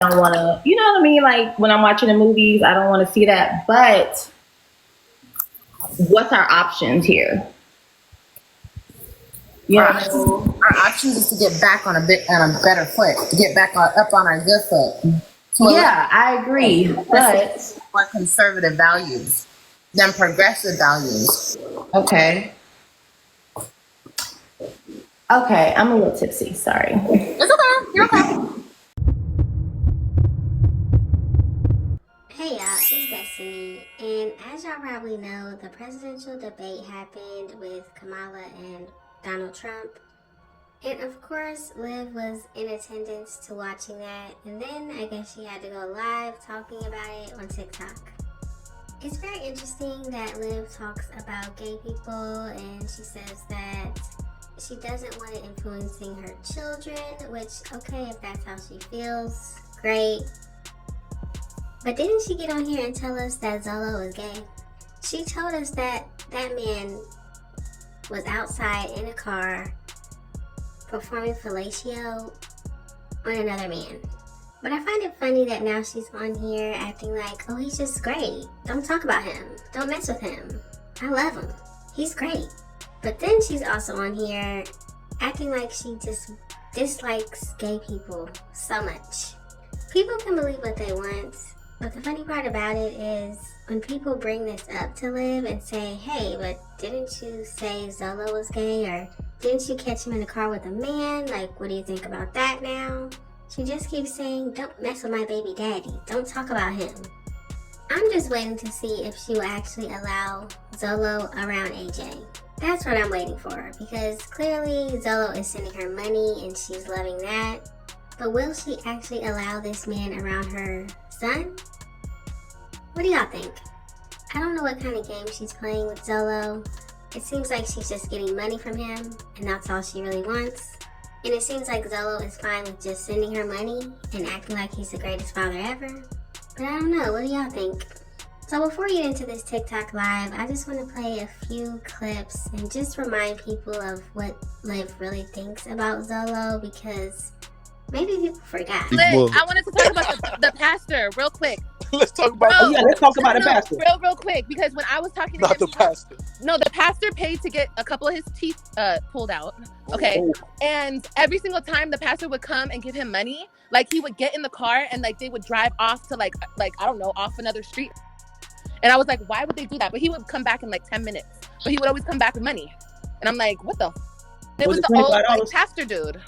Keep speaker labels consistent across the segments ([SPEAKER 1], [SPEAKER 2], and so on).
[SPEAKER 1] I don't want to, you know what I mean? Like when I'm watching the movies, I don't want to see that. But what's our options here?
[SPEAKER 2] Our options is to get back on a better foot, to get back up on our good foot.
[SPEAKER 1] Yeah, I agree, but
[SPEAKER 2] more conservative values than progressive values.
[SPEAKER 1] Okay, I'm a little tipsy. Sorry.
[SPEAKER 2] It's okay. You're okay.
[SPEAKER 3] Hey y'all, it's Destiny, and as y'all probably know, the presidential debate happened with Kamala and Donald Trump. And of course, Liv was in attendance to watching that, and then I guess she had to go live talking about it on TikTok. It's very interesting that Liv talks about gay people, and she says that she doesn't want it influencing her children, which, okay, if that's how she feels, great. But didn't she get on here and tell us that Zolo is gay? She told us that that man was outside in a car performing fellatio on another man. But I find it funny that now she's on here acting like, oh, he's just great. Don't talk about him. Don't mess with him. I love him. He's great. But then she's also on here acting like she just dislikes gay people so much. People can believe what they want, but the funny part about it is when people bring this up to Liv and say, hey, but didn't you say Zolo was gay, or didn't you catch him in the car with a man? Like, what do you think about that now? She just keeps saying, don't mess with my baby daddy. Don't talk about him. I'm just waiting to see if she will actually allow Zolo around AJ. That's what I'm waiting for, because clearly Zolo is sending her money and she's loving that. But will she actually allow this man around her son? What do y'all think? I don't know what kind of game she's playing with Zolo. It seems like she's just getting money from him, and that's all she really wants. And it seems like Zolo is fine with just sending her money and acting like he's the greatest father ever. But I don't know, what do y'all think? So before we get into this TikTok live, I just want to play a few clips and just remind people of what Liv really thinks about Zolo, because maybe people forgot.
[SPEAKER 4] Liv, I wanted to talk about the pastor real quick.
[SPEAKER 5] Let's talk about
[SPEAKER 4] the pastor. Real quick, because when I was talking to
[SPEAKER 5] him, the pastor.
[SPEAKER 4] No, the pastor paid to get a couple of his teeth pulled out. Okay. Oh. And every single time the pastor would come and give him money, like he would get in the car and like they would drive off to like I don't know, off another street. And I was like, why would they do that? But he would come back in like 10 minutes. But he would always come back with money. And I'm like, what the? It was the old like, pastor dude.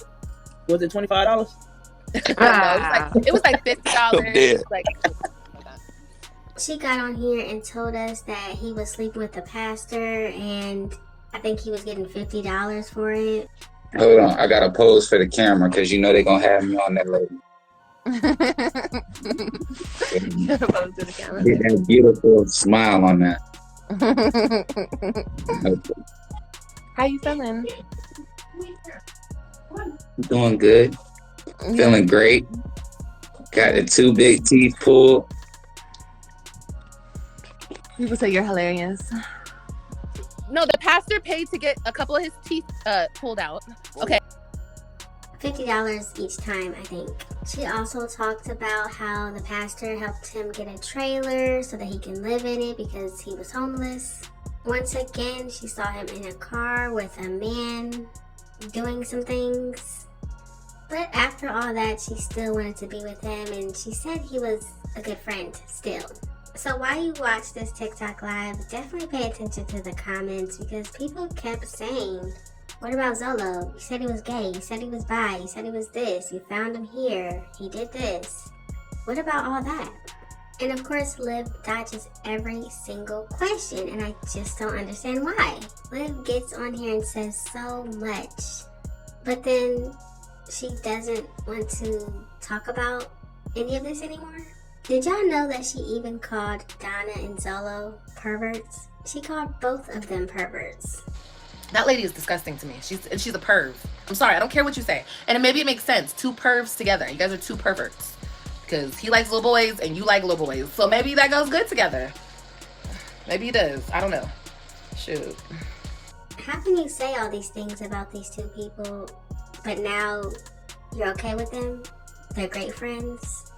[SPEAKER 6] Was it $25?
[SPEAKER 4] No, it was like $50. Like.
[SPEAKER 3] She got on here and told us that he was sleeping with the pastor, and I think he was getting $50 for it.
[SPEAKER 7] Hold on, I gotta pose for the camera because you know they're gonna have me on that later. Get that beautiful smile on that.
[SPEAKER 4] Okay. How you feeling?
[SPEAKER 7] Doing good. Feeling great. Got the 2 big teeth pulled.
[SPEAKER 4] People say you're hilarious. No, the pastor paid to get a couple of his teeth pulled out. Okay.
[SPEAKER 3] $50 each time, I think. She also talked about how the pastor helped him get a trailer so that he can live in it because he was homeless. Once again, she saw him in a car with a man doing some things. But after all that, she still wanted to be with him, and she said he was a good friend still. So while you watch this TikTok live, definitely pay attention to the comments, because people kept saying, what about Zolo? You said he was gay, you said he was bi, you said he was this, you found him here, he did this. What about all that? And of course, Liv dodges every single question, and I just don't understand why. Liv gets on here and says so much, but then she doesn't want to talk about any of this anymore. Did y'all know that she even called Donna and Zolo perverts? She called both of them perverts.
[SPEAKER 4] That lady is disgusting to me. She's a perv. I'm sorry, I don't care what you say. And maybe it makes sense. 2 pervs together. You guys are 2 perverts. Because he likes little boys and you like little boys. So maybe that goes good together. Maybe it does. I don't know. Shoot.
[SPEAKER 3] How can you say all these things about these 2 people, but now you're okay with them? They're great friends.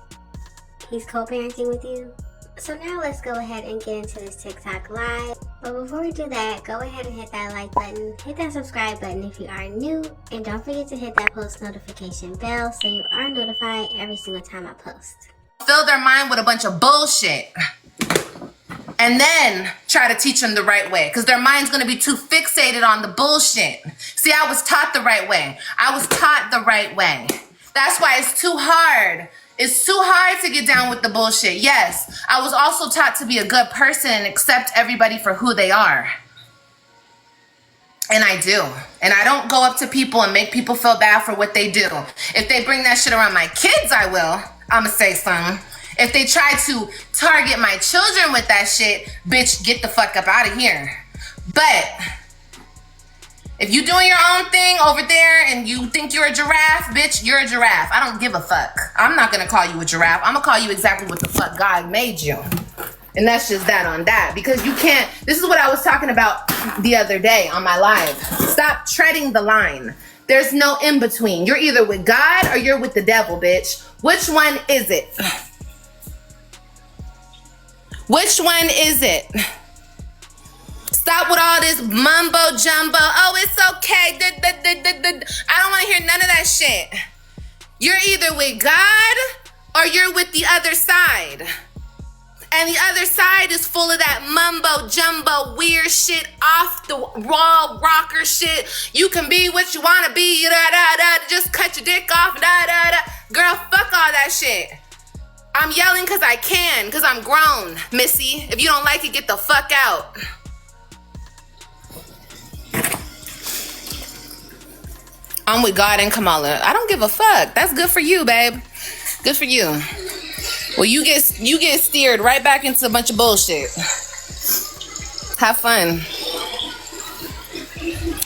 [SPEAKER 3] he's co-parenting with you. So now let's go ahead and get into this TikTok live. But before we do that, go ahead and hit that like button, hit that subscribe button if you are new, and don't forget to hit that post notification bell so you are notified every single time I post.
[SPEAKER 2] Fill their mind with a bunch of bullshit and then try to teach them the right way, because their mind's going to be too fixated on the bullshit. See, I was taught the right way. I was taught the right way. That's why it's too hard. It's too hard to get down with the bullshit. Yes, I was also taught to be a good person and accept everybody for who they are. And I do. And I don't go up to people and make people feel bad for what they do. If they bring that shit around my kids, I will. I'ma say something. If they try to target my children with that shit, bitch, get the fuck up out of here. But if you doing your own thing over there and you think you're a giraffe, bitch, you're a giraffe. I don't give a fuck. I'm not gonna call you a giraffe. I'm gonna call you exactly what the fuck God made you. And that's just that on that. Because you can't, this is what I was talking about the other day on my live. Stop treading the line. There's no in between. You're either with God or you're with the devil, bitch. Which one is it? Which one is it? Stop with all this mumbo jumbo. Oh, it's okay. I don't want to hear none of that shit. You're either with God or you're with the other side. And the other side is full of that mumbo jumbo weird shit, off the wall rocker shit. You can be what you want to be. Da, da, da, just cut your dick off. Da, da, da. Girl, fuck all that shit. I'm yelling because I can, because I'm grown, missy. If you don't like it, get the fuck out. I'm with God and Kamala. I don't give a fuck. That's good for you, babe. Good for you. Well, you get steered right back into a bunch of bullshit. Have fun.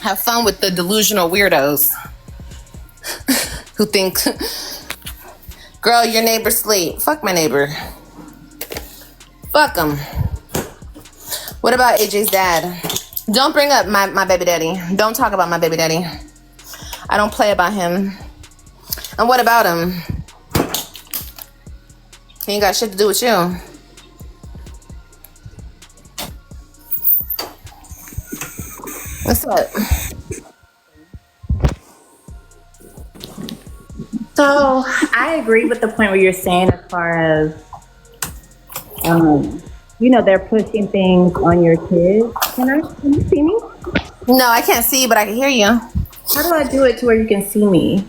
[SPEAKER 2] Have fun with the delusional weirdos who think, girl, your neighbor sleep. Fuck my neighbor. Fuck him. What about AJ's dad? Don't bring up my baby daddy. Don't talk about my baby daddy. I don't play about him. And what about him? He ain't got shit to do with you. What's up?
[SPEAKER 1] So I agree with the point where you're saying as far as, they're pushing things on your kids. Can you see me?
[SPEAKER 2] No, I can't see you, but I can hear you.
[SPEAKER 1] How do I do it to where you can see me?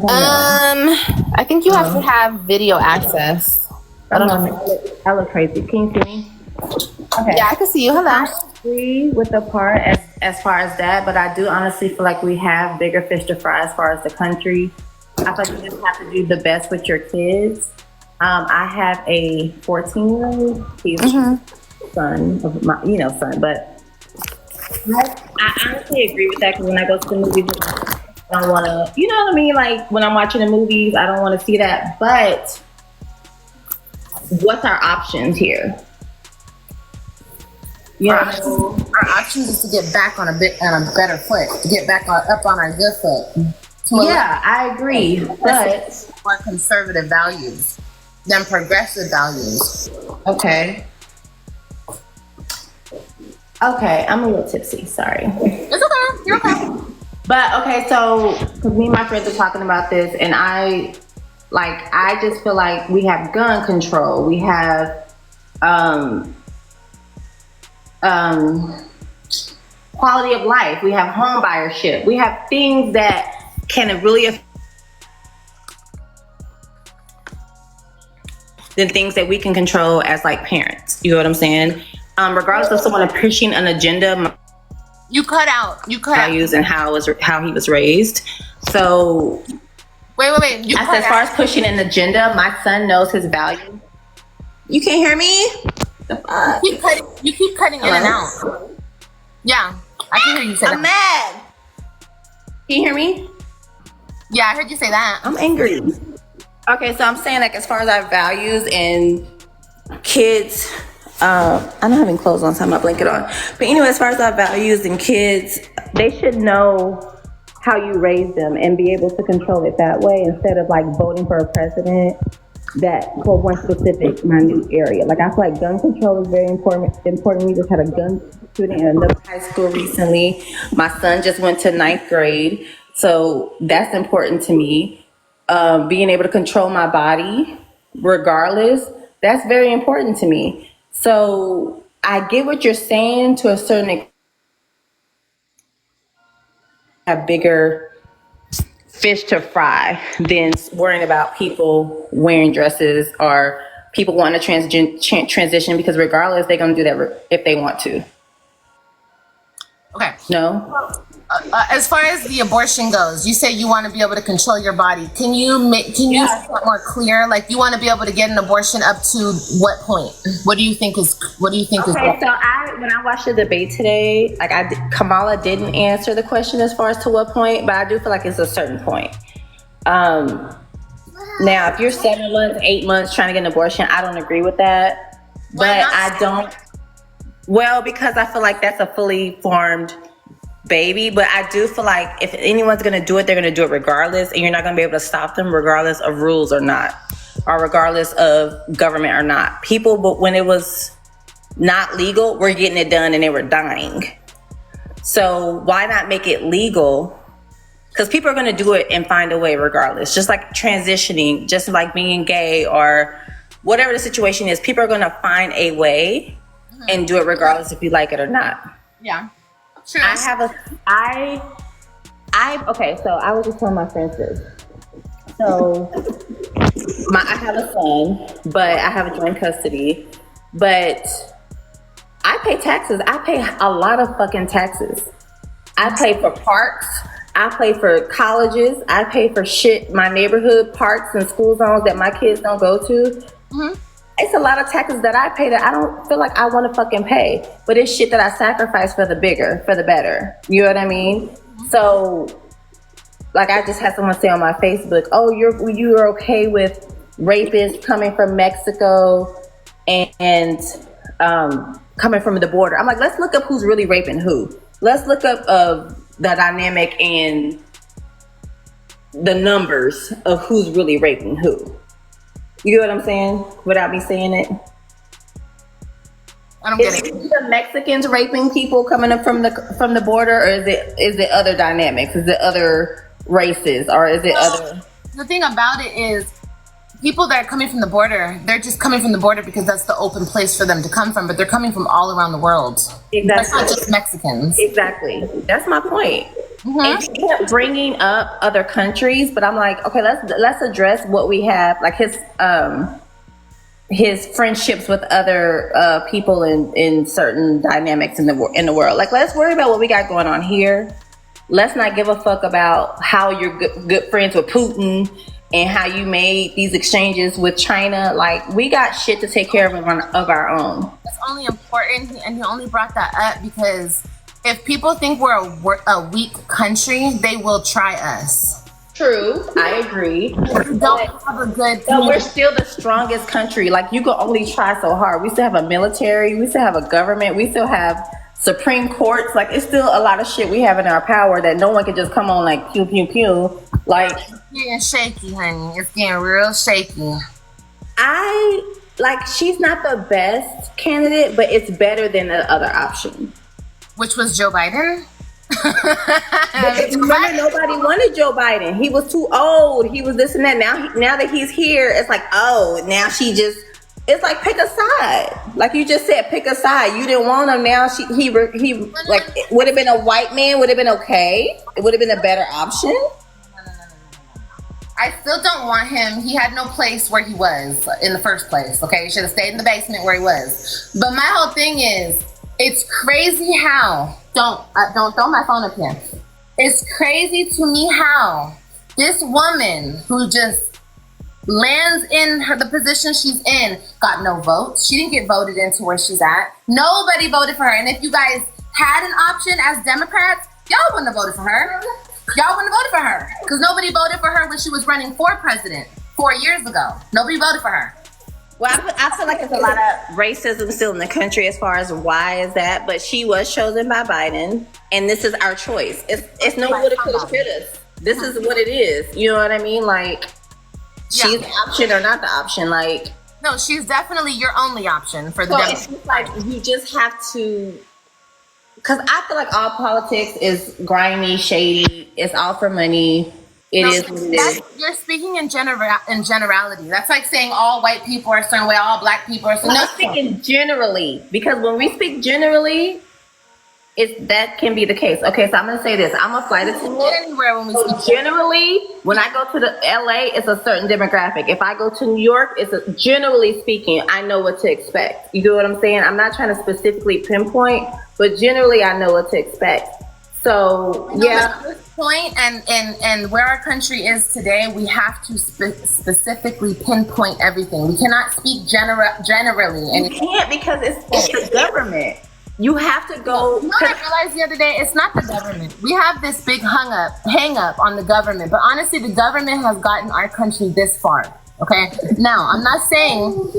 [SPEAKER 2] I think you have to have video access. I don't know.
[SPEAKER 1] I look crazy. Can you see me? Okay.
[SPEAKER 2] Yeah, I can see you. Hello.
[SPEAKER 1] I agree with the part as far as that, but I do honestly feel like we have bigger fish to fry as far as the country. I feel like you just have to do the best with your kids. I have a 14-year-old. He's son of my, son, but I honestly agree with that, because when I go to the movies, I don't want to, you know what I mean? Like when I'm watching the movies, I don't want to see that. But what's our options here?
[SPEAKER 2] Our options is to get back on a better foot, to get back up on our good foot.
[SPEAKER 1] Yeah, I agree. But
[SPEAKER 2] more conservative values than progressive values.
[SPEAKER 1] Okay, I'm a little tipsy. Sorry.
[SPEAKER 2] It's okay. You're okay.
[SPEAKER 1] But okay, so because me and my friends are talking about this, and I just feel like we have gun control. We have quality of life. We have home buyership. We have things that can really affect than things that we can control as like parents. You know what I'm saying? Regardless of someone pushing an agenda.
[SPEAKER 2] You cut out
[SPEAKER 1] values and how he was raised. So
[SPEAKER 2] wait.
[SPEAKER 1] As far as pushing an agenda, my son knows his value. You can't hear me? The fuck?
[SPEAKER 2] You keep cutting in and out. Yeah, I can hear you say that.
[SPEAKER 1] I'm mad. Can you hear me?
[SPEAKER 2] Yeah, I heard you say that.
[SPEAKER 1] I'm angry. Okay, so I'm saying like as far as our values and kids, I'm not having clothes on, so I'm not blanket on. But anyway, as far as our values and kids, they should know how you raise them and be able to control it that way instead of like voting for a president that for one specific minute area. Like I feel like gun control is very important. We just had a gun shooting in another high school recently. My son just went to ninth grade, so that's important to me. Being able to control my body, regardless, that's very important to me. So I get what you're saying to a certain extent. Have bigger fish to fry than worrying about people wearing dresses or people wanting to transition, because regardless, they're going to do that if they want to.
[SPEAKER 2] Okay.
[SPEAKER 1] No?
[SPEAKER 2] As far as the abortion goes, you say you want to be able to control your body. Can you make it more clear? Like, you want to be able to get an abortion up to what point? What do you think is? Okay,
[SPEAKER 1] so when I watched the debate today, like Kamala didn't answer the question as far as to what point, but I do feel like it's a certain point. Now, if you're 7 months, 8 months trying to get an abortion, I don't agree with that. But I don't. Well, because I feel like that's a fully formed baby, but I do feel like if anyone's going to do it, they're going to do it regardless, and you're not going to be able to stop them regardless of rules or not, or regardless of government or not. People, but when it was not legal, were getting it done and they were dying. So why not make it legal? Because people are going to do it and find a way regardless. Just like transitioning, just like being gay or whatever the situation is, people are going to find a way and do it regardless if you like it or not.
[SPEAKER 2] Yeah. True.
[SPEAKER 1] Okay, so I was just telling my friends this. So I have a son, but I have a joint custody, but I pay taxes. I pay a lot of fucking taxes. I pay for parks. I pay for colleges. I pay for shit, my neighborhood parks and school zones that my kids don't go to. Mm-hmm. It's a lot of taxes that I pay that I don't feel like I want to fucking pay, but it's shit that I sacrifice for the better. You know what I mean? So, like, I just had someone say on my Facebook, "Oh, you're okay with rapists coming from Mexico and coming from the border?" I'm like, let's look up who's really raping who. Let's look up the dynamic and the numbers of who's really raping who. You know what I'm saying? Without me saying it.
[SPEAKER 2] I don't get it.
[SPEAKER 1] Is the Mexicans raping people coming up from the border, or is it other dynamics? Is it other races, or is it other?
[SPEAKER 2] The thing about it is, people that are coming from the border, they're just coming from the border because that's the open place for them to come from, but they're coming from all around the world.
[SPEAKER 1] Exactly.
[SPEAKER 2] That's not just Mexicans.
[SPEAKER 1] Exactly. That's my point.
[SPEAKER 2] Mm-hmm.
[SPEAKER 1] And she kept bringing up other countries, but I'm like, okay, let's address what we have, like his friendships with other people in certain dynamics in the world. Like, let's worry about what we got going on here. Let's not give a fuck about how you're good friends with Putin and how you made these exchanges with China. Like, we got shit to take care of our own.
[SPEAKER 2] It's only important, and he only brought that up because if people think we're a weak country, they will try us.
[SPEAKER 1] True, I agree.
[SPEAKER 2] Don't have a good.
[SPEAKER 1] But we're still the strongest country. Like, you can only try so hard. We still have a military. We still have a government. We still have Supreme Courts. Like, it's still a lot of shit we have in our power that no one can just come on like pew pew pew. Like,
[SPEAKER 2] it's getting shaky, honey. It's getting real shaky.
[SPEAKER 1] She's not the best candidate, but it's better than the other option.
[SPEAKER 2] Which was Joe Biden?
[SPEAKER 1] Remember, nobody wanted Joe Biden. He was too old. He was this and that. Now that he's here, it's like, oh, now it's like, pick a side. Like you just said, pick a side. You didn't want him. Now he like, it would have been a white man, would have been okay. It would have been a better option.
[SPEAKER 2] I still don't want him. He had no place where he was in the first place. Okay, he should have stayed in the basement where he was. But my whole thing is, it's crazy how don't throw my phone up here. It's crazy to me how this woman who just lands in the position she's in got no votes. She didn't get voted into where she's at. Nobody voted for her. And if you guys had an option as Democrats, y'all wouldn't have voted for her. Y'all wouldn't have voted for her because nobody voted for her when she was running for president 4 years ago. Nobody voted for her.
[SPEAKER 1] Well, I feel like there's a lot of racism still in the country as far as why is that, but she was chosen by Biden, and this is our choice. It's no woulda, coulda, shoulda. This is what it is. You know what I mean? Like, she's the option or not the option. Like,
[SPEAKER 2] no, she's definitely your only option for the
[SPEAKER 1] so
[SPEAKER 2] Democrats.
[SPEAKER 1] it's just like you just have to, because I feel like all politics is grimy, shady. It's all for money. It is what it is.
[SPEAKER 2] You're speaking in generality. That's like saying all white people are a certain way, all black people are a certain way.
[SPEAKER 1] I'm speaking generally, because when we speak generally, that can be the case. Okay, so I'm gonna say this. I'm a flight attendant.
[SPEAKER 2] Anywhere when we
[SPEAKER 1] So
[SPEAKER 2] speak.
[SPEAKER 1] generally, when I go to the LA, it's a certain demographic. If I go to New York, generally speaking, I know what to expect. You get what I'm saying? I'm not trying to specifically pinpoint, but generally I know what to expect. So yeah.
[SPEAKER 2] At this point and where our country is today, we have to specifically pinpoint everything. We cannot speak generally.
[SPEAKER 1] You can't, because it's the government. You have to go.
[SPEAKER 2] You know what I realized the other day? It's not the government. We have this big hang up on the government. But honestly, the government has gotten our country this far. Okay? Now, I'm not saying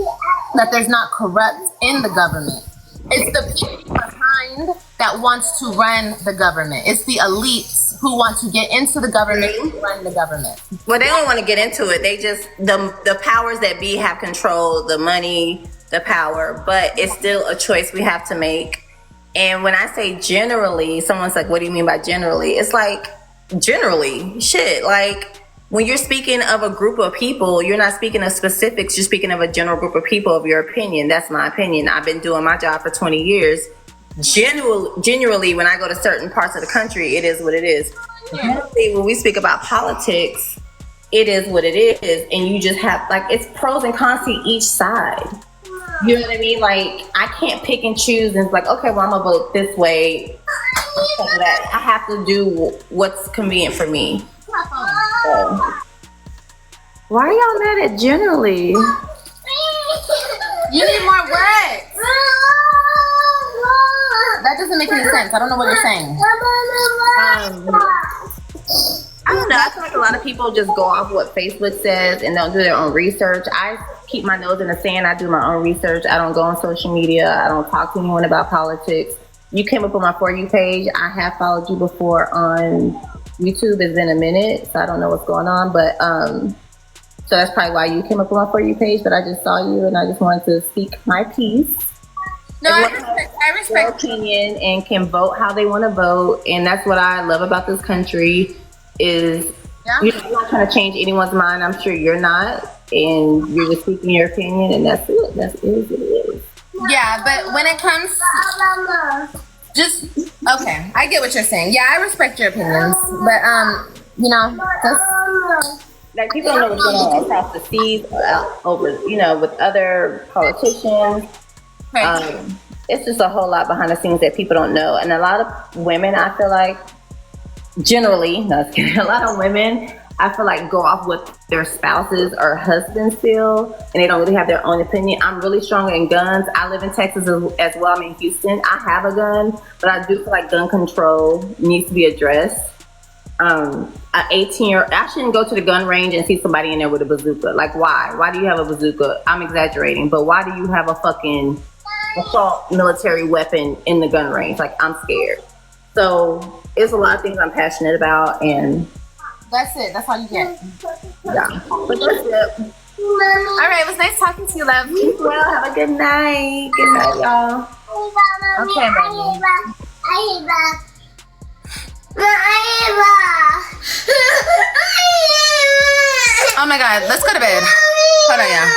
[SPEAKER 2] that there's not corrupt in the government. It's the people behind that wants to run the government. It's the elites who want to get into the government and run the government.
[SPEAKER 1] Well, they don't want to get into it. They just, the powers that be have control, the money, the power, but it's still a choice we have to make. And when I say generally, someone's like, what do you mean by generally? It's like, generally, shit. Like, when you're speaking of a group of people, you're not speaking of specifics. You're speaking of a general group of people, of your opinion. That's my opinion. I've been doing my job for 20 years. Generally, when I go to certain parts of the country, it is what it is. Generally, when we speak about politics, it is what it is. And you just have, like, it's pros and cons to each side. You know what I mean? Like, I can't pick and choose and it's like, okay, well, I'm gonna vote this way. That. I have to do what's convenient for me. So. Why are y'all mad at generally?
[SPEAKER 2] You need more words. That doesn't make any sense. I don't know what you're saying.
[SPEAKER 1] I don't know. I feel like a lot of people just go off what Facebook says and don't do their own research. I keep my nose in the sand. I do my own research. I don't go on social media. I don't talk to anyone about politics. You came up on my For You page. I have followed you before on YouTube. It's been a minute, so I don't know what's going on. But so that's probably why you came up on my For You page. But I just saw you and I just wanted to speak my piece.
[SPEAKER 2] No, I respect
[SPEAKER 1] their opinion and can vote how they want to vote. And that's what I love about this country. Is you're not trying to change anyone's mind. I'm sure you're not, and you're just speaking your opinion, and that's it. That's it. It is.
[SPEAKER 2] Yeah, but when it comes to just okay, I get what you're saying. Yeah, I respect your opinions, but you know,
[SPEAKER 1] like people don't know what's going on across the seas, over with other politicians. It's just a whole lot behind the scenes that people don't know, and a lot of women, I feel like. Generally, no, a lot of women, I feel like, go off what their spouses or husbands feel, and they don't really have their own opinion. I'm really strong in guns. I live in Texas as well. I'm in Houston. I have a gun, but I do feel like gun control needs to be addressed. An 18-year-old, I shouldn't go to the gun range and see somebody in there with a bazooka. Like, why? Why do you have a bazooka? I'm exaggerating, but why do you have a fucking assault military weapon in the gun range? Like, I'm scared. So it's a lot of things I'm passionate about, and
[SPEAKER 2] that's it. That's all you get.
[SPEAKER 1] Yeah, but that's it.
[SPEAKER 2] All right, it was nice talking to you, love.
[SPEAKER 1] Well, have a good night. Good night, y'all.
[SPEAKER 2] Okay, baby. Oh my God, let's go to bed. Hold on, yeah.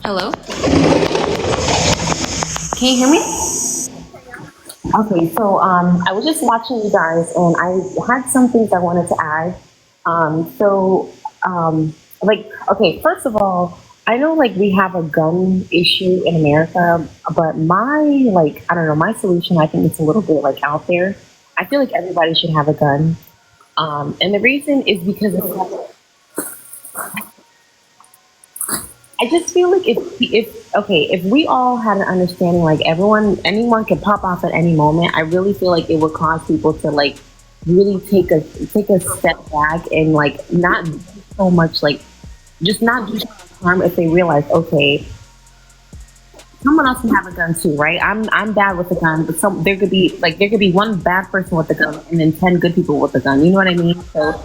[SPEAKER 5] Hello?
[SPEAKER 1] Can you hear me? Okay, so I was just watching you guys, and I had some things I wanted to add. So, like, okay, first of all, I know like we have a gun issue in America, but my like I don't know, my solution I think it's a little bit like out there. I feel like everybody should have a gun, and the reason is because I just feel like if we all had an understanding, like anyone could pop off at any moment. I really feel like it would cause people to like really take a step back and like not do so much like just not do so much harm if they realize, okay, someone else can have a gun too, right? I'm bad with a gun, but there could be one bad person with a gun and then 10 good people with a gun. You know what I mean? So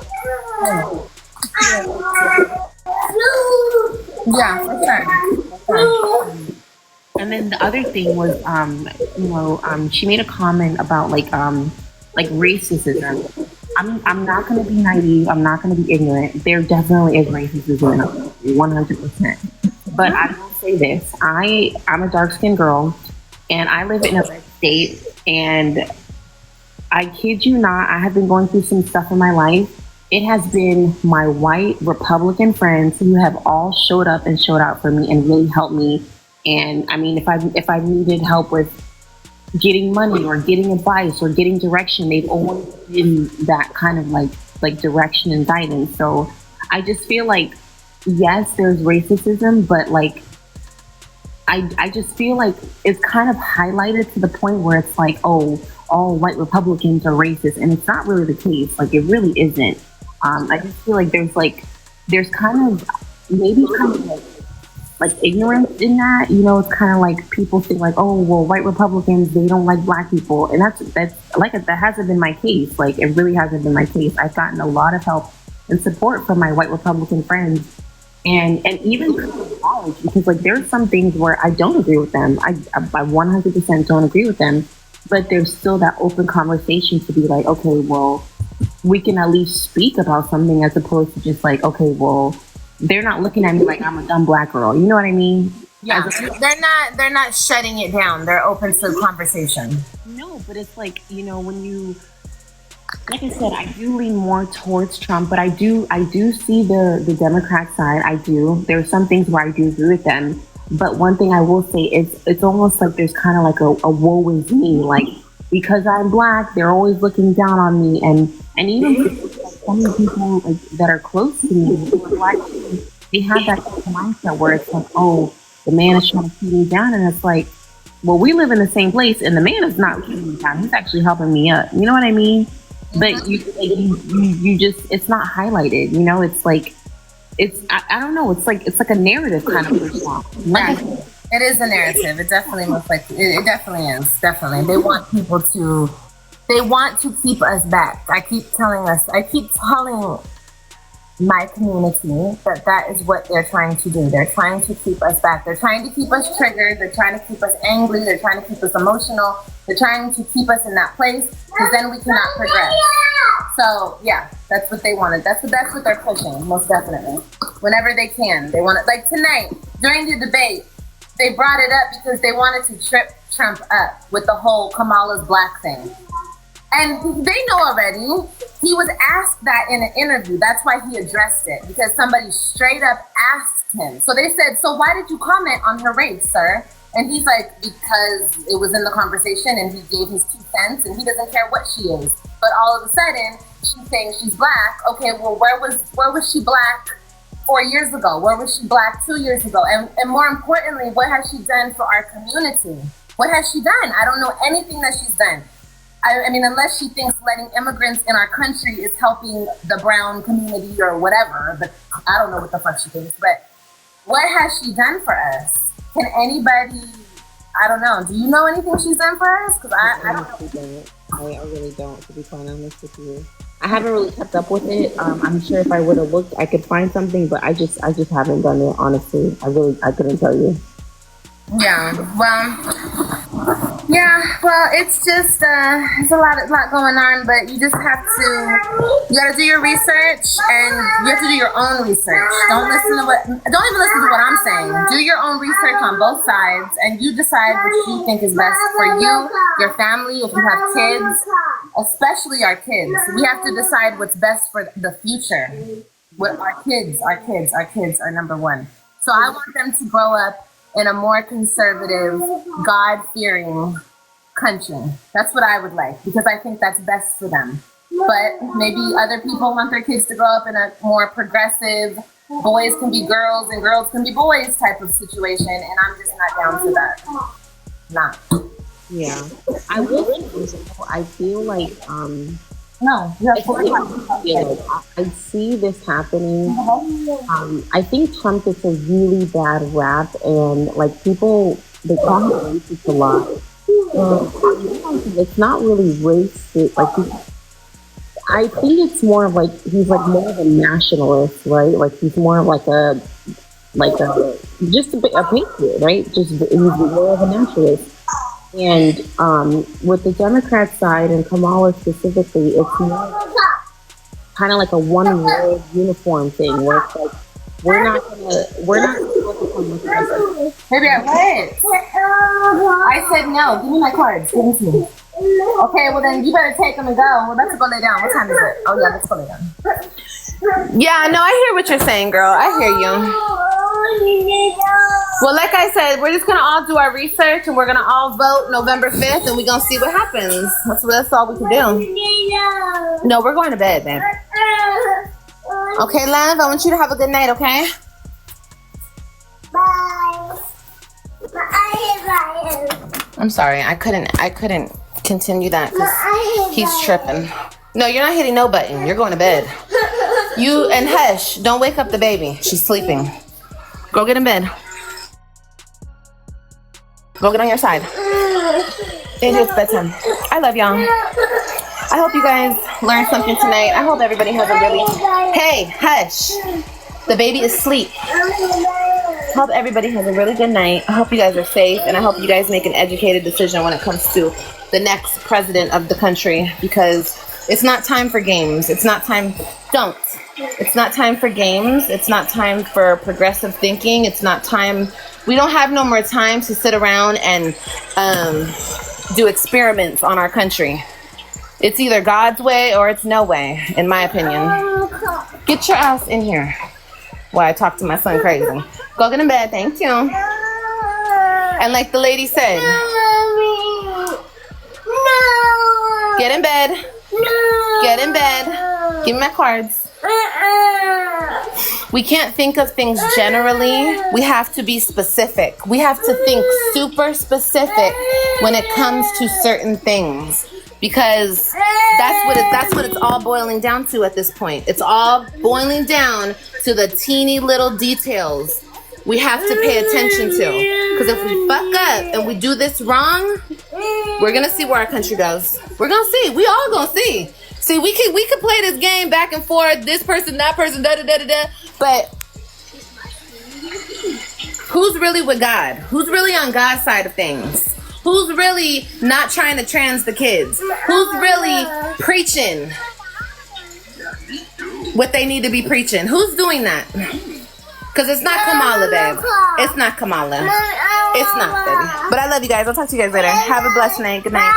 [SPEAKER 2] Yeah, for sure.
[SPEAKER 1] and then the other thing was, she made a comment about like racism. I'm not going to be naive. I'm not going to be ignorant. There definitely is racism, 100%. But I will say this: I'm a dark skinned girl, and I live in a red state. And I kid you not, I have been going through some stuff in my life. It has been my white Republican friends who have all showed up and showed out for me and really helped me. And I mean, if I needed help with getting money or getting advice or getting direction, they've always been that kind of like direction and guidance. So I just feel like yes, there's racism, but like I just feel like it's kind of highlighted to the point where it's like, oh, all white Republicans are racist, and it's not really the case. Like it really isn't. I just feel like there's kind of maybe kind of like ignorance in that. You know, it's kind of like people think like, oh, well, white Republicans, they don't like black people, and that's like that hasn't been my case. Like it really hasn't been my case. I've gotten a lot of help and support from my white Republican friends, and even through college, because like there's some things where I don't agree with them. I 100% don't agree with them, but there's still that open conversation to be like, okay, well, we can at least speak about something as opposed to just like, okay, well, they're not looking at me like I'm a dumb black girl. You know what I mean?
[SPEAKER 2] Yeah, they're not shutting it down. They're open to conversation.
[SPEAKER 1] No, but it's like, you know, when you, like I said, I do lean more towards Trump, but I do see the Democrat side. I do. There are some things where I do agree with them. But one thing I will say is it's almost like there's kind of like a woe is me. Like, because I'm black, they're always looking down on me. And even some of the people like, that are close to me, who are black, they have that mindset where it's like, oh, the man is trying to keep me down. And it's like, well, we live in the same place and the man is not keeping me down. He's actually helping me up. You know what I mean? But you just, it's not highlighted. You know, it's like, I don't know. It's like a narrative kind of response.
[SPEAKER 2] Like it is a narrative. It definitely looks like it definitely is. Definitely, they want people to. They want to keep us back. I keep telling my community that is what they're trying to do. They're trying to keep us back. They're trying to keep us triggered. They're trying to keep us angry. They're trying to keep us emotional. They're trying to keep us in that place because then we cannot progress. So yeah, that's what they wanted. That's what they're pushing, most definitely. Whenever they can, they want it. Like tonight during the debate, they brought it up because they wanted to trip Trump up with the whole Kamala's black thing. And they know already. He was asked that in an interview. That's why he addressed it, because somebody straight up asked him. So they said, so why did you comment on her race, sir? And he's like, because it was in the conversation and he gave his 2 cents and he doesn't care what she is. But all of a sudden, she's saying she's black. Okay, well, where was she black 4 years ago? Where was she black 2 years ago? And more importantly, what has she done for our community? What has she done? I don't know anything that she's done. I mean, unless she thinks letting immigrants in our country is helping the brown community or whatever, but I don't know what the fuck she thinks. But what has she done for us? Can anybody, I don't know, do you know anything she's done for us? Because I don't know.
[SPEAKER 1] I really don't, to be quite honest with you. I haven't really kept up with it. I'm sure if I would have looked, I could find something, but I just haven't done it, honestly. I couldn't tell you.
[SPEAKER 2] Yeah, well, Yeah, well, it's just there's a lot going on, but you just have to, you got to do your research, and you have to do your own research. Don't even listen to what I'm saying. Do your own research on both sides, and you decide what you think is best for you, your family, if you have kids, especially our kids. We have to decide what's best for the future. What our kids are number one. So I want them to grow up in a more conservative, God-fearing country. That's what I would like, because I think that's best for them. But maybe other people want their kids to grow up in a more progressive, boys can be girls and girls can be boys type of situation, and I'm just not down for that. Nah.
[SPEAKER 5] Yeah. I will I feel like
[SPEAKER 2] No,
[SPEAKER 5] I see this happening. I think Trump gets a really bad rap, and like people, they call him racist a lot. It's not really racist. Like, I think it's more of like he's like more of a nationalist, right? Like he's more of like a just a patriot, right? Just he's more of a nationalist. And with the Democrat side and Kamala specifically, it's more kind of like a one world uniform thing where it's like we're not supposed to come with us.
[SPEAKER 2] Baby, what? I said no. Give me my cards. Give them to me. Okay, well then you better take them and go. Well, let's go lay down. What time is it? Oh yeah, let's go lay down.
[SPEAKER 1] Yeah, no, I hear what you're saying, girl. I hear you. Well, like I said, we're just gonna all do our research and we're gonna all vote November 5th, and we're gonna see what happens. That's all we can do. No, we're going to bed, babe. Okay, love. I want you to have a good night. Okay.
[SPEAKER 3] Bye.
[SPEAKER 1] I'm sorry, I couldn't continue that because he's tripping. No, you're not hitting no button. You're going to bed. You and hush. Don't wake up the baby. She's sleeping. Go get in bed. Go get on your side. It's bedtime. I love y'all. I hope you guys learned something tonight. I hope everybody has a really... Hey, hush. The baby is asleep. I hope everybody has a really good night. I hope you guys are safe, and I hope you guys make an educated decision when it comes to the next president of the country, because it's not time for games. It's not time... Don't. It's not time for games. It's not time for progressive thinking. It's not time... We don't have no more time to sit around and do experiments on our country. It's either God's way or it's no way, in my opinion. Get your ass in here. Why I talk to my son crazy. Go get in bed. Thank you. And like the lady said, get in bed. Get in bed. Give me my cards. We can't think of things generally. We have to be specific. We have to think super specific when it comes to certain things, because that's what it's all boiling down to at this point. It's all boiling down to the teeny little details we have to pay attention to. Because if we fuck up and we do this wrong, we're gonna see where our country goes. We're gonna see. We all gonna see. See, we could play this game back and forth, this person, that person, da da da da da. But who's really with God? Who's really on God's side of things? Who's really not trying to trans the kids? Who's really preaching what they need to be preaching? Who's doing that? Because it's not Kamala, babe. It's not Kamala. It's not, baby. But I love you guys. I'll talk to you guys later. Have a blessed night. Good night.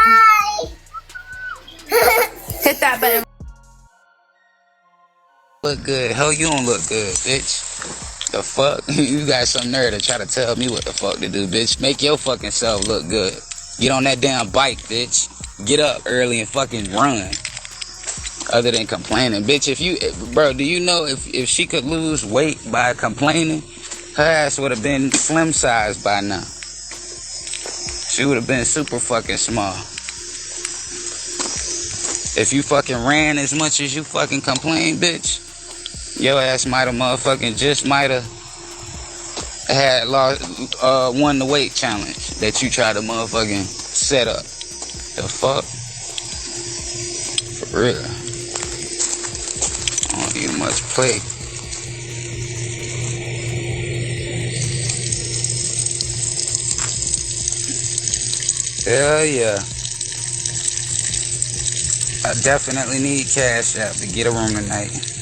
[SPEAKER 1] Hit that button.
[SPEAKER 7] Look good. Hell, you don't look good, bitch. The fuck? You got some nerve to try to tell me what the fuck to do, bitch. Make your fucking self look good. Get on that damn bike, bitch. Get up early and fucking run. Other than complaining, bitch. Bro, do you know if she could lose weight by complaining, her ass would have been slim sized by now. She would have been super fucking small. If you fucking ran as much as you fucking complain, bitch, your ass might have had won the weight challenge that you tried to motherfucking set up. The fuck? For real. I don't need much play. Hell yeah. I definitely need Cashapp to get a room tonight.